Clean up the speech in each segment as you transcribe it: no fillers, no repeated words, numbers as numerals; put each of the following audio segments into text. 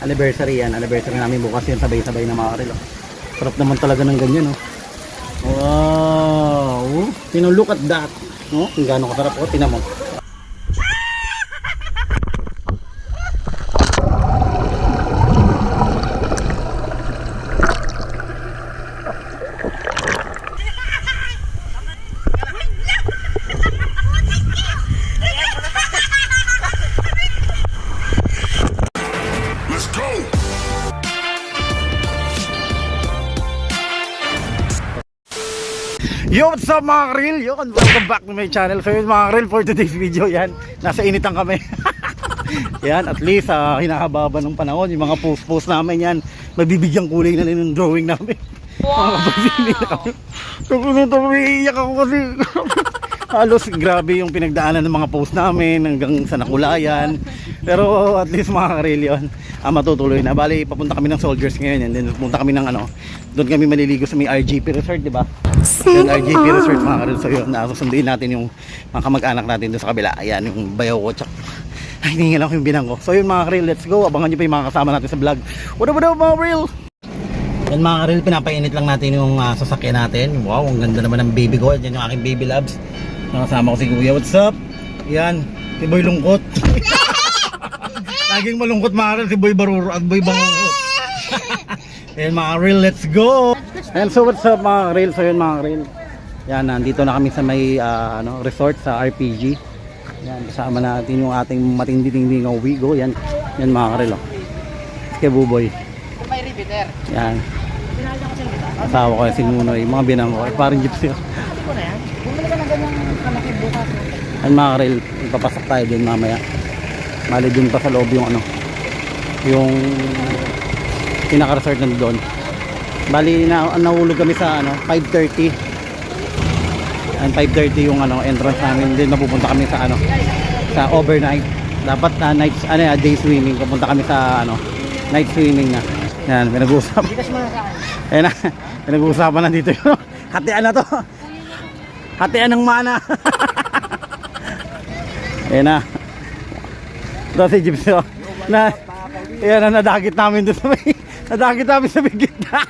Anniversary yan. Anniversary namin bukas yun. Sabay-sabay na mga karil. Sarap naman talaga ng ganyan. Oh. Wow. Look at that. Oh, kung gaano kasarap. Oh, tinan mo. Yo, what's up mga karil? Yo, welcome back to my channel. So yun mga karil, for today's video yan, nasa initan kami. Yan, at least hinahababa ng panahon. Yung mga post namin yan, mabibigyang kulay na rin yung drawing namin. Wow! Iiyak ako kasi halos grabe yung pinagdaanan ng mga post namin hanggang sa nakulayan. Pero at least mga karil yun, matutuloy na. Bali, papunta kami ng Soldiers ngayon. And then pupunta kami ng doon kami maliligo sa may RGP Resort, di ba? Yung RGP Resort mga karil. So yun, susunduin natin yung mga kamag-anak natin doon sa kabila. Ayan, yung bayaw ko. Tsak. Ay, hingin ako yung binang ko. So yun mga karil, let's go. Abangan nyo pa yung mga kasama natin sa vlog. What up mga karil? Yan mga karil, pinapainit lang natin yung sasakyan natin. Wow, ang ganda naman ng baby ko. Yan yung aking baby loves. Nakasama ko si Kuya. What's up? Yan, si Boy Lungkot. Laging malungkot mga karil, si Boy Baruro at Boy Bangungkot. Ayan mga karil, let's go. And so what's up mga karil? So yun mga karil, yan, nandito na kami sa may resort sa RPG. Yan, kasama natin yung ating matindi-tinding Wigo. Yan, yan mga karil, oh. Kaya Buboy. May repeater. Yan. Asawa ko si Nunoy, mga binang ko. Parang gypsy. Sabi ko na yan. Bumili ka ng ganyang kalaki bukas. Yan mga karil, ipapasok tayo dun mamaya. Mali dun pa sa loob yung yung pinaka-resort na doon. Bali nahulog kami sa 5:30. And 5:30 yung entrance namin. Then napupunta kami sa sa overnight. Dapat day swimming. Pupunta kami sa night swimming na. Yan, pinag-uusapan. Ayan na, pinag-uusapan na dito yun. Hatian na to. Hatian ng mana. Ayan na. Ito si Gypsy. Ayan na, nadagit namin doon sa may. Nadagit namin sa may gitna.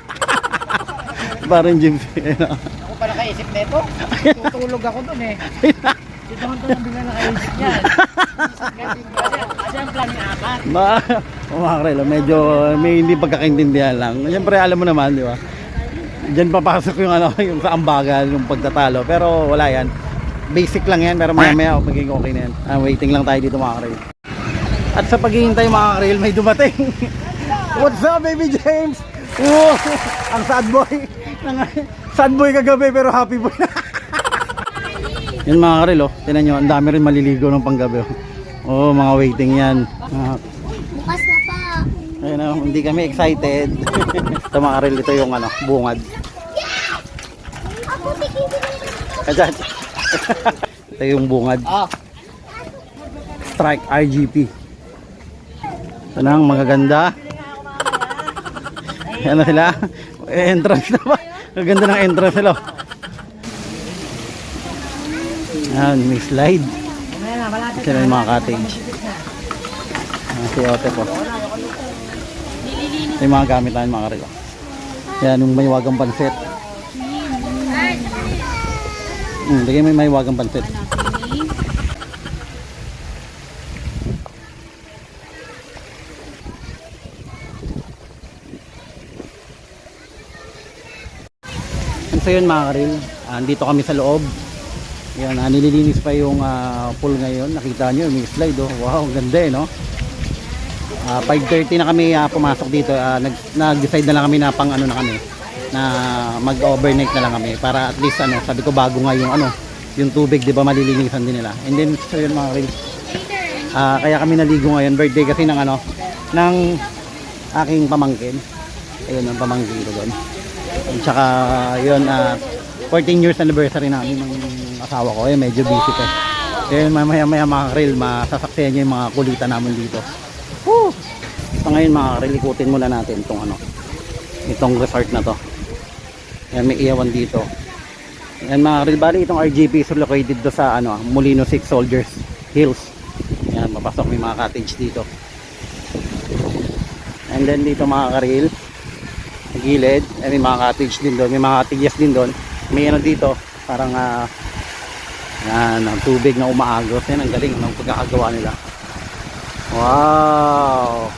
Parang Gypsy. Ayan na. Ako pa nakaisip na ito. Tutulog ako doon eh. Dito ko lang bigla nakaisip yan. Kasi ang plan ni Apat. Mga karelo, medyo may hindi pagkakaintindihan lang. Siyempre alam mo naman, di ba? Diyan papasok yung yung sa ambagan, yung pagtatalo. Pero wala yan. Basic lang yan, pero maya magiging okay na yan. Waiting lang tayo dito mga karelo. At sa paghihintay mga karelo, may dumating. What's up baby James? Wow, ang sad boy. Sad boy kagabi pero happy boy na. Yan mga karelo, tinan nyo, ang dami rin maliligo ng panggabi. Oh, mga waiting yan. Bukas na pa. Ayun, hindi kami excited. Ito mga karel, ito yung bungad. Ako tikin. Ito yung bungad. Strike RGP. Ito na ang magaganda. Yan na sila. Entrance na ba? Maganda ng entrance nila. Yan, may slide. Sila yung mga cottage. Si Ote po. Ito yung mga gamit namin mga karilo. Yan, yung may wagang pansit. Lagay mo yung may wagang pansit. So yun mga karil, andito kami sa loob. Yan, nililinis pa yung pool ngayon. Nakita nyo, may slide oh. Wow, ganda eh no. 5:30 na kami pumasok dito. Nag-decide na lang kami na pang na kami, na mag-overnight na lang kami para at least sabi ko bago nga yung tubig, 'di ba, malilinisan din nila. And then so yun mga karil. Kaya kami naligo ngayon, birthday kasi ng ng aking pamangkin. Ayun ang pamangkin ko doon. At saka yun 14 years anniversary namin ng asawa ko. Medyo busy pa. Kaya maya mga karil, masasaksihan nyo yung mga kulitan namin dito. Woo! So ngayon mga karil, ikutin muna natin itong resort na to. Ayan, may iyawan dito. Ayan mga karil, bali itong RGP is located do sa Molino 6 Soldiers Hills. Ayan, papasok may mga cottage dito. And then dito mga karil, sa gilid, may mga cottage din doon, may mga cottages din doon. May ano dito, parang yan, ang tubig na umaagos. Yan, ang galing ng pagkakagawa nila. Wow!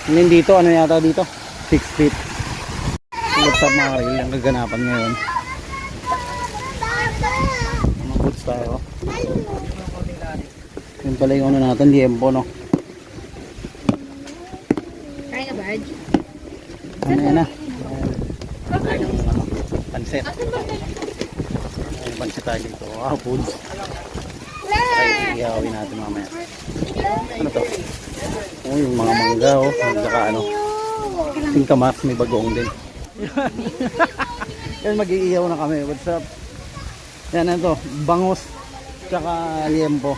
And then dito, ano yata dito? 6 feet. What's up mga karil, ang kaganapan ngayon. Mga goods tayo. Yun pala yung ano natin, liempo, no? Kaya ka, Barge? Ano yan na? Pansit. Pansit tayo dito. Wow, foods. Ay, iyawin natin mamaya. Ano to? Oh, yung mga mangga, oh. Saka ano, singkamas, may bagoong din. Yan, mag-iiyaw na kami. What's up? Yan, ano to? Bangus. Tsaka liempo.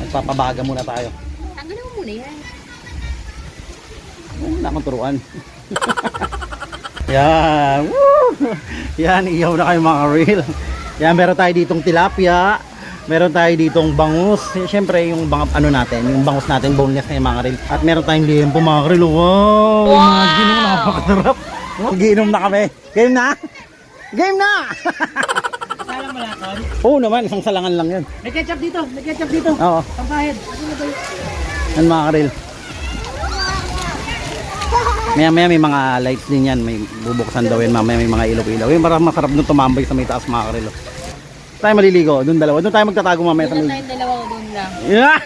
Nagpapabaga muna tayo. Tanggalin mo muna yan. Wala akong turuan. Yan. Woo! Yan, iyaw na kayo mga real. Yan, meron tayo ditong tilapia. Meron tayo ditong bangus. Siyempre, yung ano natin, yung bangus natin, boneless na yung mga real. At meron tayong liempo mga real. Wow! Imagine mo, napakasarap. Mag-iinom na kami. Game na? Game na! Salang malakad. Oo naman, isang salangan lang yun. May ketchup dito. May ketchup dito. Oo. Pampahid. Ano na ba yun? Yan mga karil. Maya maya may mga lights din yan. May bubuksan daw yan. Mamaya may mga ilaw-ilaw. Yung parang masarap nung tumambay sa may taas mga karil. Tayo maliligo. Doon dalawa. Doon tayo magtatago mamaya sa Doon may... tayong dalawa ko doon lang. Yeah!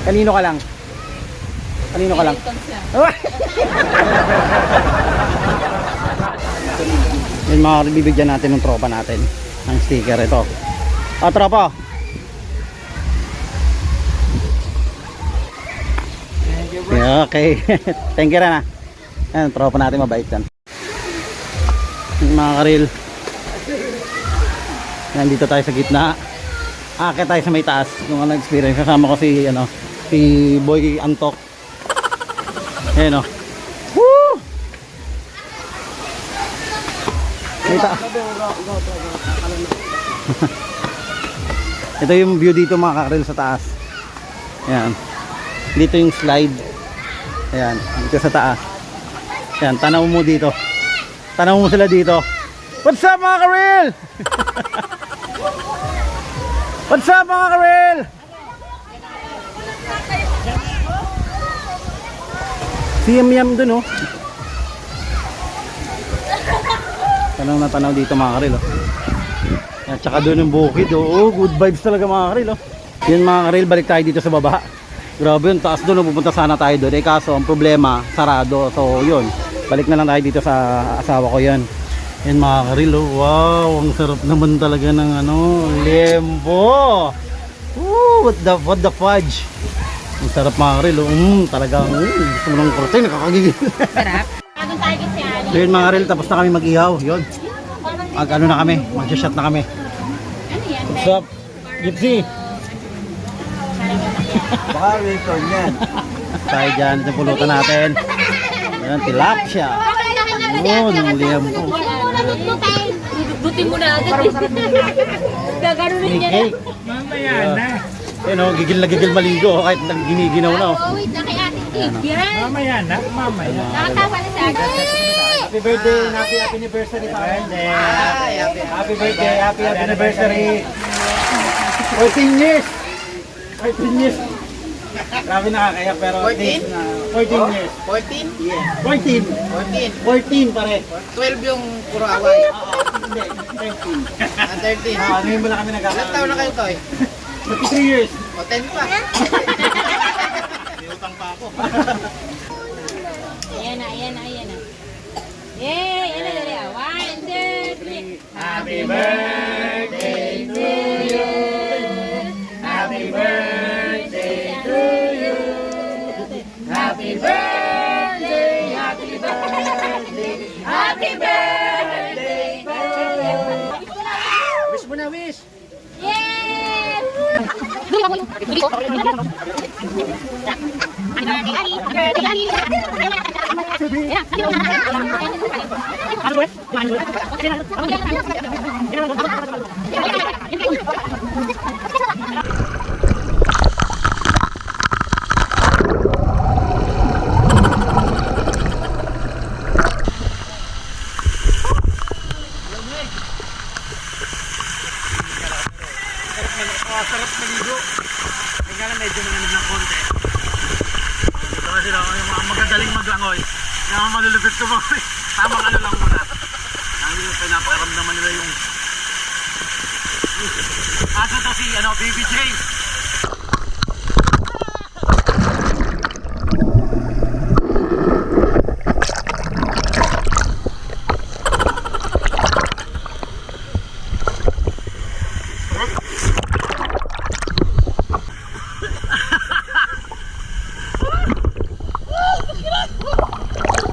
Kanino ka lang? Kanino ka lang? Yung mga bibigyan natin ng tropa natin ng sticker ito. Ah, tropa. Yeah, okay. Thank you na. Yan, tropa natin mabait yan. Yung mga karil. Nandito tayo sa gitna. Akit tayo sa may taas. Yung ano experience. Kasama ko si Boy Antok. Ayan o. Woo! Ito yung view dito mga kakaril sa taas. Ayan. Dito yung slide. Ayan. Dito sa taas. Ayan. Tanaw mo dito. Tanaw mo sila dito. What's up mga karil? What's up mga karil? Si Yam dun oh. Tanaw na tanaw dito mga karil oh. At saka doon yung bukid oh. Good vibes talaga mga karil oh. Yun mga karil, balik tayo dito sa baba. Grabe yun, taas doon, pupunta sana tayo doon. Eh kaso ang problema, sarado. So yun, balik na lang tayo dito sa asawa ko yan. Yan mga karil oh. Wow, ang sarap naman talaga ng ano, liempo. What the fudge. Ang sarap mga karil oh. Talagang gusto mo ng kurte, nakakagigil. Sarap. Ano tayo kasi ano? Yun mga karil, tapos na kami mag-ihaw. Yun. Ano na kami, mag-shot na kami. Ano yan? What's up? Gypsy. Baka return yan. Tayo dyan, ito pulutan natin. Ayan, tilapia. Yun, ang liempo. Dudutin mo na agad. Gaganunin niya na. Mamaya na. Yun o, gigil na gigil maligo kahit giniginaw na. Oh, wait na kay Ate Kate. Yan. Mamaya na. Mamaya. Nakatawa na sa akin. Happy birthday, happy anniversary sa akin. Happy birthday, happy anniversary. 14 years. 14 years. Grabe nakakaya pero 14? 14 years. 14? Yeah. 14. 14. 14 pare. 12 yung puro away. Hindi, 13. 13. Ngayon ba na kami Ilang nagkakaroon? taon na kayo, Toy? 23 years. O, 10 pa. May utang pa ako. Ayan na, ayan na, ayan na. Yay! Ayan na, dali. 1, 2, 3. Happy birthday to you. Happy birthday to you. Happy birthday, happy birthday, happy birthday to you. Wish mo na, wish. Yay! magaling maglangoy. Kaya malulupit ko mo. Tamang ano lang muna. Ang pinapakaramdaman nila yung asa to si BBJ.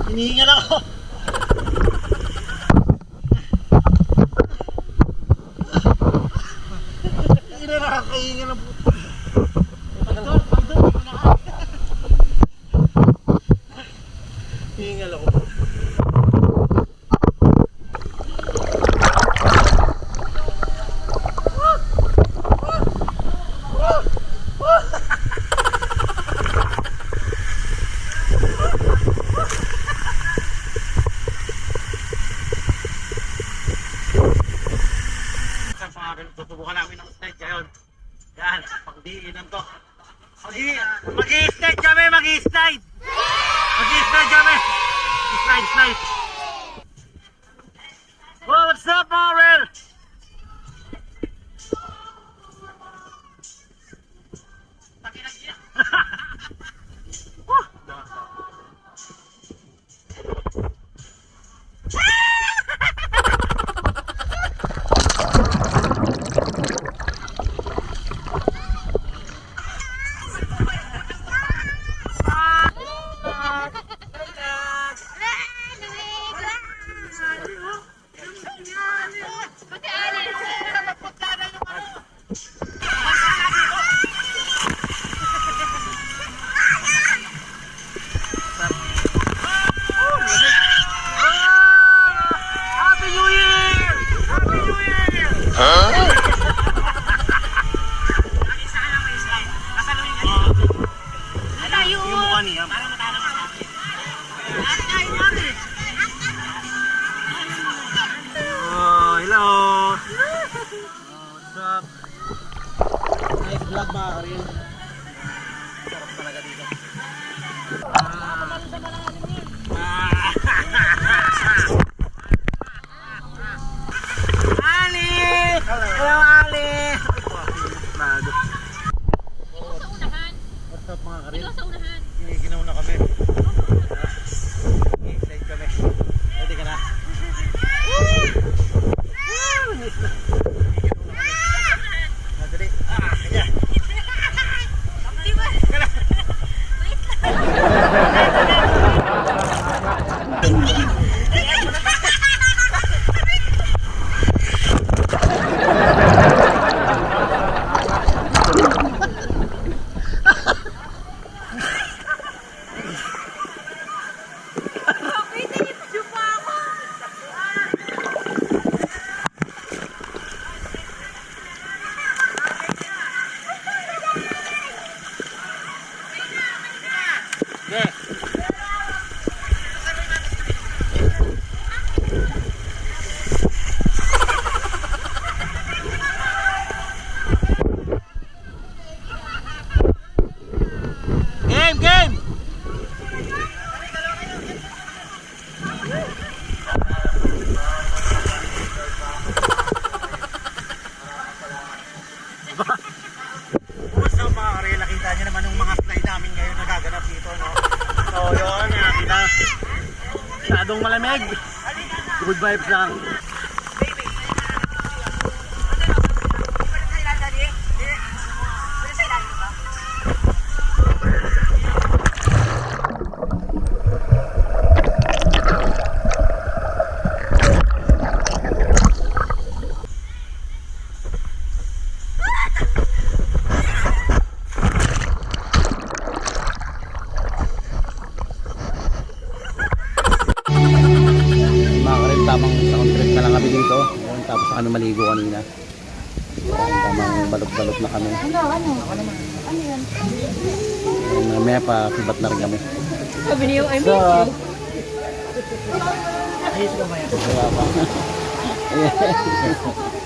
Hinihingal ako. Hindi na nakakahingal ang puto. Hihingal ako. Tutubukan namin ng slide ngayon. Yan, pagdiinan to. Mag-i-slide kami, mag-i-slide! Mag-i-slide kami! Slide, slide! Oh, what's up, Marvel? Vlog mga karil. Sarap talaga dito. Ali! Hello Ali! Sa unahan. What's up mga karil? Ikaw sa unahan. Ginaw na kami. Excited kami. Ready ka na? Dali. Kaya. Game, game! Kumusta mga karil? Nakita nyo naman yung mga slide namin ngayon nagaganap dito, no? So yun, nakita. Masyadong malamig. Good vibes lang. Tamang sound trip na lang kami dito. Ayun, tapos ano maligo kanina. Ayun, tamang balot-balot na kami. Ano yan? Ayun, mamaya pa sibat na rin kami. Sabi niyo, I miss So, you. Ayos ka ba yan? kaya pa. Ayan.